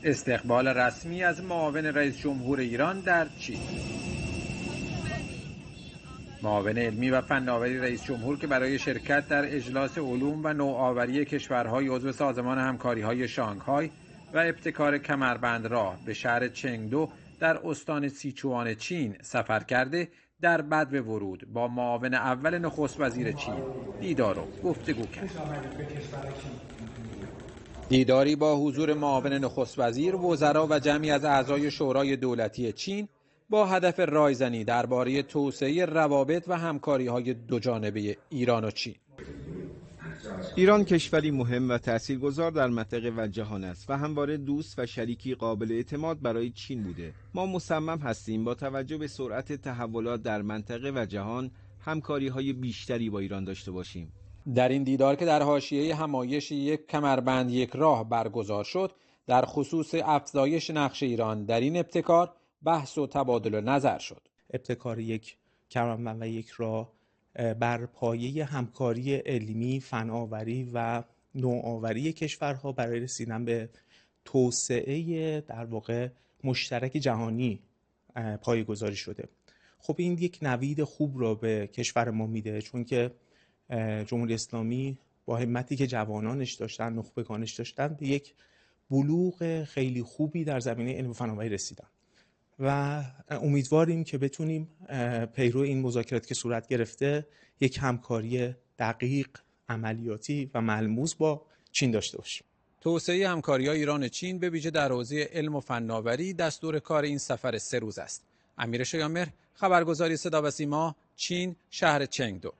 استقبال رسمی از معاون رئیس جمهور ایران در چین. معاون علمی و فناوری رئیس جمهور که برای شرکت در اجلاس علوم و نوآوری کشورهای عضو سازمان همکاری‌های شانگهای و ابتکار کمربندراه به شهر چنگدو در استان سیچوان چین سفر کرده، در بدو ورود با معاون اول نخست وزیر چین دیدار و گفتگو کرد. دیداری با حضور معاون نخست وزیر، وزرا و جمعی از اعضای شورای دولتی چین با هدف رایزنی درباره توسعه روابط و همکاری‌های دوجانبه ایران و چین. ایران کشوری مهم و تاثیرگذار در منطقه و جهان است و همواره دوست و شریکی قابل اعتماد برای چین بوده. ما مصمم هستیم با توجه به سرعت تحولات در منطقه و جهان همکاری‌های بیشتری با ایران داشته باشیم. در این دیدار که در حاشیه همایش یک کمربند یک راه برگزار شد، در خصوص افزایش نقش ایران در این ابتکار بحث و تبادل نظر شد. ابتکار یک کمربند و یک راه بر پایه همکاری علمی، فناوری و نوآوری کشورها برای رسیدن به توسعه در واقع مشترک جهانی پایه‌گذاری شده. خب این یک نوید خوب را به کشور ما میده، چون که جمهوری اسلامی با همتی که جوانانش داشتن، نخبگانش داشتن، به یک بلوغ خیلی خوبی در زمینه علم و فناوری رسیدن و امیدواریم که بتونیم پیرو این مذاکرات که صورت گرفته یک همکاری دقیق، عملیاتی و ملموس با چین داشته باشیم. توسعه همکاری‌های ایران و چین به ویژه در حوزه علم و فناوری دستور کار این سفر 3 روز است. امیر شایان‌مهر، خبرگزاری صدا و سیما، چین، شهر چنگدو.